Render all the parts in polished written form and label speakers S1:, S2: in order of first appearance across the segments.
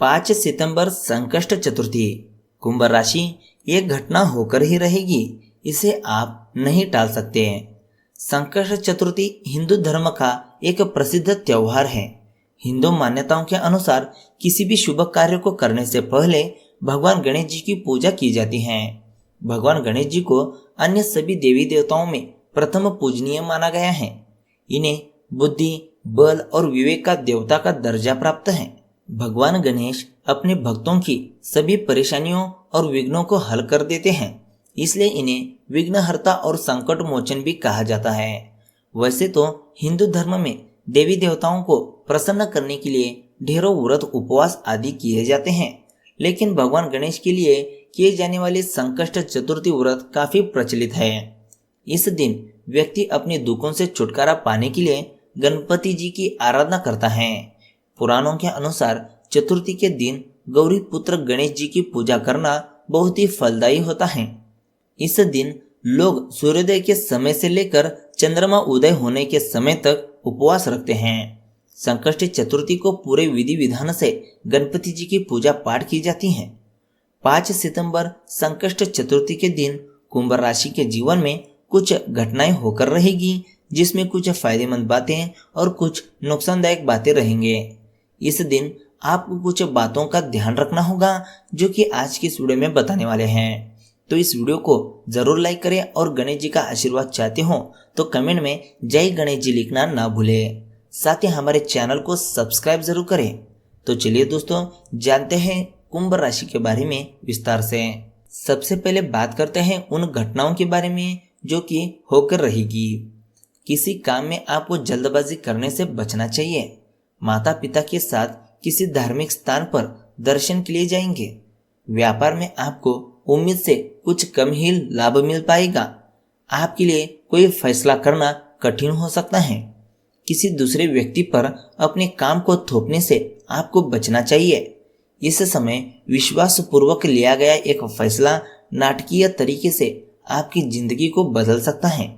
S1: 5 सितंबर संकष्ट चतुर्थी। कुंभ राशि एक घटना होकर ही रहेगी, इसे आप नहीं टाल सकते हैं। संकष्ट चतुर्थी हिंदू धर्म का एक प्रसिद्ध त्योहार है। हिंदू मान्यताओं के अनुसार किसी भी शुभ कार्य को करने से पहले भगवान गणेश जी की पूजा की जाती है। भगवान गणेश जी को अन्य सभी देवी देवताओं में प्रथम पूजनीय माना गया है। इन्हें बुद्धि, बल और विवेक का देवता का दर्जा प्राप्त है। भगवान गणेश अपने भक्तों की सभी परेशानियों और विघ्नों को हल कर देते हैं, इसलिए इन्हें विघ्नहर्ता और संकट मोचन भी कहा जाता है। वैसे तो हिंदू धर्म में देवी देवताओं को प्रसन्न करने के लिए ढेरों व्रत, उपवास आदि किए जाते हैं, लेकिन भगवान गणेश के लिए किए जाने वाले संकष्ट चतुर्थी व्रत काफी प्रचलित है। इस दिन व्यक्ति अपने दुखों से छुटकारा पाने के लिए गणपति जी की आराधना करता है। पुराणों के अनुसार चतुर्थी के दिन गौरी पुत्र गणेश जी की पूजा करना बहुत ही फलदायी होता है। इस दिन लोग सूर्योदय के समय से लेकर चंद्रमा उदय होने के समय तक उपवास रखते हैं। संकष्ट चतुर्थी को पूरे विधि विधान से गणपति जी की पूजा पाठ की जाती है। 5 सितंबर संकष्ट चतुर्थी के दिन कुंभ राशि के जीवन में कुछ घटनाएं होकर रहेगी, जिसमें कुछ फायदेमंद बातें और कुछ नुकसानदायक बातें रहेंगे। इस दिन आपको कुछ बातों का ध्यान रखना होगा, जो कि आज की इस वीडियो में बताने वाले हैं। तो इस वीडियो को जरूर लाइक करें और गणेश जी का आशीर्वाद चाहते हो तो कमेंट में जय गणेश जी लिखना ना भूलें। साथ ही हमारे चैनल को सब्सक्राइब जरूर करें। तो चलिए दोस्तों, जानते हैं कुंभ राशि के बारे में विस्तार से। सबसे पहले बात करते हैं उन घटनाओं के बारे में जो कि होकर रहेगी। किसी काम में आपको जल्दबाजी करने से बचना चाहिए। माता पिता के साथ किसी धार्मिक स्थान पर दर्शन के लिए जाएंगे। व्यापार में आपको उम्मीद से कुछ कम ही लाभ मिल पाएगा। आपके लिए कोई फैसला करना कठिन हो सकता है। किसी दूसरे व्यक्ति पर अपने काम को थोपने से आपको बचना चाहिए। इस समय विश्वास पूर्वक लिया गया एक फैसला नाटकीय तरीके से आपकी जिंदगी को बदल सकता है।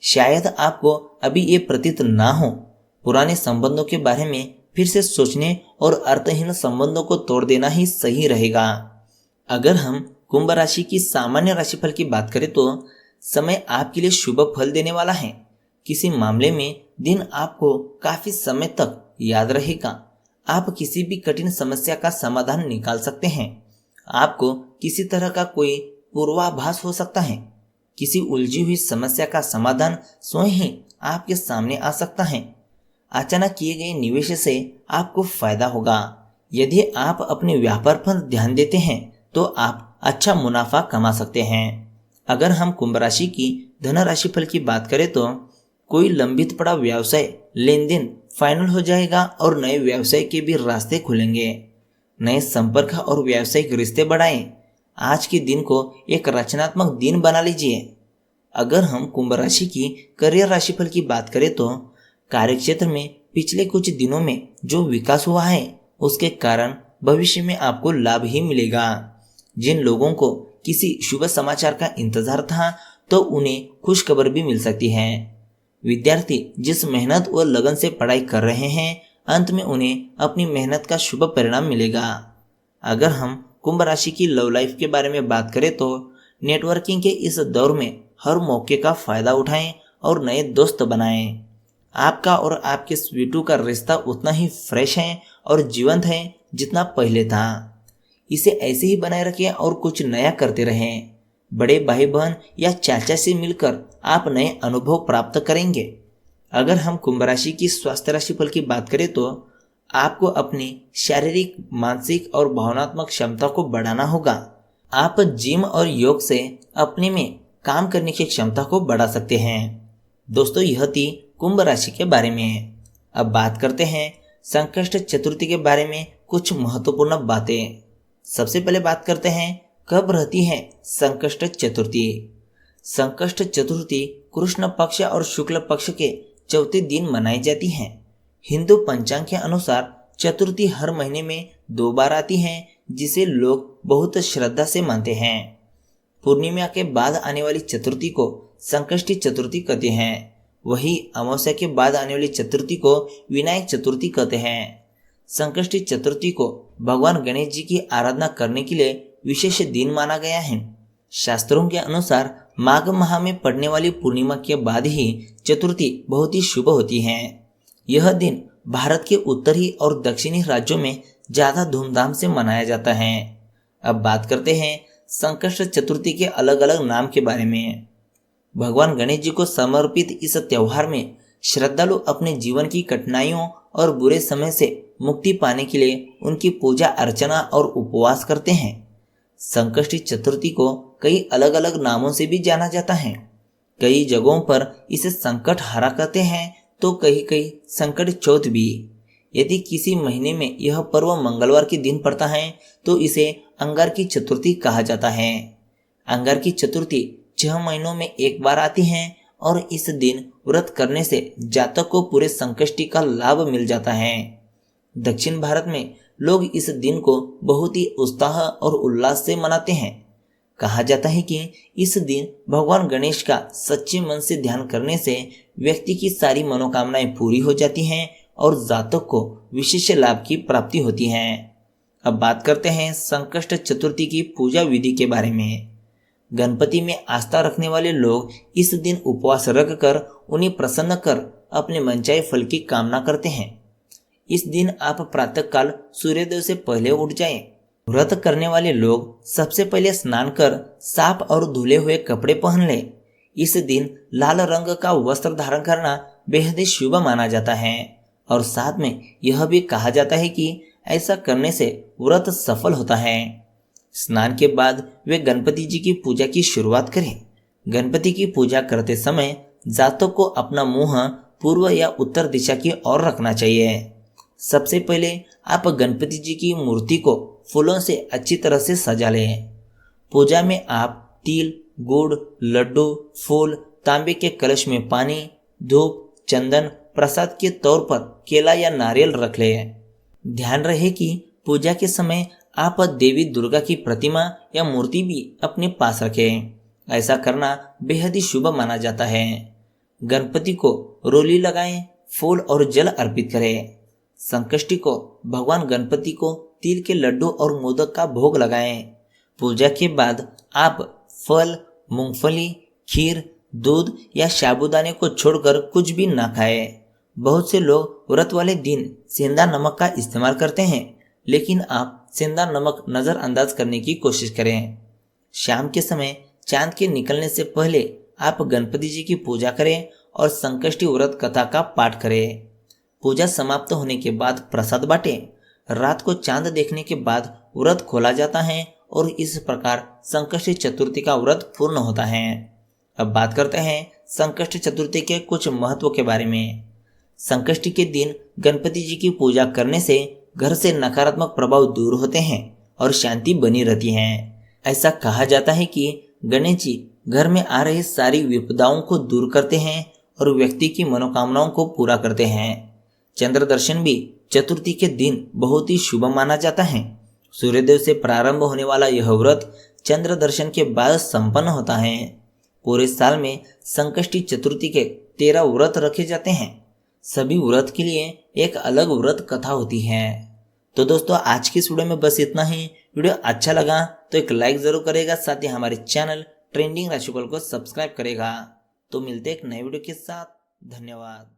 S1: शायद आपको अभी ये प्रतीत ना हो, पुराने संबंधों के बारे में फिर से सोचने और अर्थहीन संबंधों को तोड़ देना ही सही रहेगा। अगर हम कुंभ राशि की सामान्य राशिफल की बात करें तो समय आपके लिए शुभ फल देने वाला है। किसी मामले में दिन आपको काफी समय तक याद रहेगा। आप किसी भी कठिन समस्या का समाधान निकाल सकते हैं। आपको किसी तरह का कोई पूर्वाभास हो सकता है। किसी उलझी हुई समस्या का समाधान स्वयं ही आपके सामने आ सकता है। अचानक किए गए निवेश से आपको फायदा होगा। यदि आप अपने व्यापार पर ध्यान देते हैं तो आप अच्छा मुनाफा कमा सकते हैं। अगर हम कुंभ राशि की धन राशिफल की बात करें तो कोई लंबित पड़ा व्यवसाय लेन देन फाइनल हो जाएगा और नए व्यवसाय के भी रास्ते खुलेंगे। नए संपर्क और व्यावसायिक रिश्ते बढ़ाएं। आज के दिन को एक रचनात्मक दिन बना लीजिए। अगर हम कुंभ राशि की करियर राशिफल की बात करें तो कार्यक्षेत्र में पिछले कुछ दिनों में जो विकास हुआ है उसके कारण भविष्य में आपको लाभ ही मिलेगा। जिन लोगों को किसी शुभ समाचार का इंतजार था तो उन्हें खुशखबर भी मिल सकती है। विद्यार्थी जिस मेहनत और लगन से पढ़ाई कर रहे हैं, अंत में उन्हें अपनी मेहनत का शुभ परिणाम मिलेगा। अगर हम कुंभ राशि की लव लाइफ के बारे में बात करें तो नेटवर्किंग के इस दौर में हर मौके का फायदा उठाएं और नए दोस्त बनाएं। आपका और आपके स्वीटू का रिश्ता उतना ही फ्रेश है और जीवंत है जितना पहले था। इसे ऐसे ही बनाए रखें और कुछ नया करते रहें। बड़े भाई बहन या चाचा से मिलकर आप नए अनुभव प्राप्त करेंगे। अगर हम कुंभ राशि की स्वास्थ्य राशिफल की बात करें तो आपको अपनी शारीरिक, मानसिक और भावनात्मक क्षमता को बढ़ाना होगा। आप जिम और योग से अपने में काम करने की क्षमता को बढ़ा सकते हैं। दोस्तों, यह थी कुंभ राशि के बारे में। अब बात करते हैं संकष्ट चतुर्थी के बारे में कुछ महत्वपूर्ण बातें। सबसे पहले बात करते हैं कब रहती है संकष्ट चतुर्थी। संकष्ट चतुर्थी कृष्ण पक्ष और शुक्ल पक्ष के चौथे दिन मनाई जाती है। हिंदू पंचांग के अनुसार चतुर्थी हर महीने में 2 बार आती है, जिसे लोग बहुत श्रद्धा से मानते हैं। पूर्णिमा के बाद आने वाली चतुर्थी को संकष्टी चतुर्थी कहते हैं। वही अमावस्या के बाद आने वाली चतुर्थी को विनायक चतुर्थी कहते हैं। संकष्टी चतुर्थी को भगवान गणेश जी की आराधना करने के लिए विशेष दिन माना गया है। शास्त्रों के अनुसार माघ माह में पड़ने वाली पूर्णिमा के बाद ही चतुर्थी बहुत ही शुभ होती है। यह दिन भारत के उत्तरी और दक्षिणी राज्यों में ज्यादा धूमधाम से मनाया जाता है। अब बात करते हैं संकष्ट चतुर्थी के अलग अलग नाम के बारे में। भगवान गणेश जी को समर्पित इस त्योहार में श्रद्धालु अपने जीवन की कठिनाइयों और बुरे समय से मुक्ति पाने के लिए उनकी पूजा अर्चना और उपवास करते हैं। संकष्टी चतुर्थी को कई अलग अलग नामों से भी जाना जाता है। कई जगहों पर इसे संकट हरा कहते हैं तो कहीं संकट चौथ भी। यदि किसी महीने में यह पर्व मंगलवार के दिन पड़ता है तो इसे अंगार की चतुर्थी कहा जाता है। अंगार की चतुर्थी 6 महीनों में एक बार आती है और इस दिन व्रत करने से जातक को पूरे संकष्टी का लाभ मिल जाता है। दक्षिण भारत में लोग इस दिन को बहुत ही उत्साह और उल्लास से मनाते हैं। कहा जाता है कि इस दिन भगवान गणेश का सच्चे मन से ध्यान करने से व्यक्ति की सारी मनोकामनाएं पूरी हो जाती हैं और जातक को विशेष लाभ की प्राप्ति होती है। अब बात करते हैं संकष्ट चतुर्थी की पूजा विधि के बारे में। गणपति में आस्था रखने वाले लोग इस दिन उपवास रखकर उन्हें प्रसन्न कर अपने मनचाहे फल की कामना करते हैं। इस दिन आप प्रातःकाल सूर्योदय से पहले उठ जाएं। व्रत करने वाले लोग सबसे पहले स्नान कर साफ और धुले हुए कपड़े पहन लें। इस दिन लाल रंग का वस्त्र धारण करना बेहद शुभ माना जाता है और साथ में यह भी कहा जाता है कि ऐसा करने से व्रत सफल होता है। स्नान के बाद वे गणपति जी की पूजा की शुरुआत करें। गणपति की पूजा करते समय जातक को अपना मुंह पूर्व या उत्तर दिशा की ओर रखना चाहिए। सबसे पहले आप गणपति जी की मूर्ति को फूलों से अच्छी तरह से सजा लें। पूजा में आप तिल, गुड़, लड्डू, फूल, तांबे के कलश में पानी, धूप, चंदन, प्रसाद के तौर पर केला या नारियल रख लें। ध्यान रहे कि पूजा के समय आप देवी दुर्गा की प्रतिमा या मूर्ति भी अपने पास रखें। ऐसा करना बेहद ही शुभ माना जाता है। गणपति को रोली लगाएं, फूल और जल अर्पित करें। संकष्टी को भगवान गणपति को तिल के लड्डू और मोदक का भोग लगाएं। पूजा के बाद आप फल, मूंगफली, खीर, दूध या साबूदाने को छोड़कर कुछ भी ना खाएं। बहुत से लोग व्रत वाले दिन सेंधा नमक का इस्तेमाल करते हैं, लेकिन आप सेंधा नमक नजरअंदाज करने की कोशिश करें। शाम के समय चांद के निकलने से पहले आप गणपति जी की पूजा करें और संकष्टी व्रत कथा का पाठ करें। पूजा समाप्त होने के बाद प्रसाद बांटें। रात को चांद देखने के बाद व्रत खोला जाता है और इस प्रकार संकष्टी चतुर्थी का व्रत पूर्ण होता है। अब बात करते हैं संकष्टी चतुर्थी के कुछ महत्व के बारे में। संकष्टी के दिन गणपति जी की पूजा करने से घर से नकारात्मक प्रभाव दूर होते हैं और शांति बनी रहती है। ऐसा कहा जाता है कि गणेश जी घर में आ रही सारी विपदाओं को दूर करते हैं और व्यक्ति की मनोकामनाओं को पूरा करते हैं। चंद्र दर्शन भी चतुर्थी के दिन बहुत ही शुभ माना जाता है। सूर्योदय से प्रारंभ होने वाला यह व्रत चंद्र दर्शन के बाद संपन्न होता है। पूरे साल में संकष्टी चतुर्थी के 13 व्रत रखे जाते हैं। सभी व्रत के लिए एक अलग व्रत कथा होती है। तो दोस्तों आज की इस वीडियो में बस इतना ही। वीडियो अच्छा लगा तो एक लाइक जरूर करेगा, साथ ही हमारे चैनल ट्रेंडिंग राशिफल को सब्सक्राइब करेगा। तो मिलते एक नए वीडियो के साथ। धन्यवाद।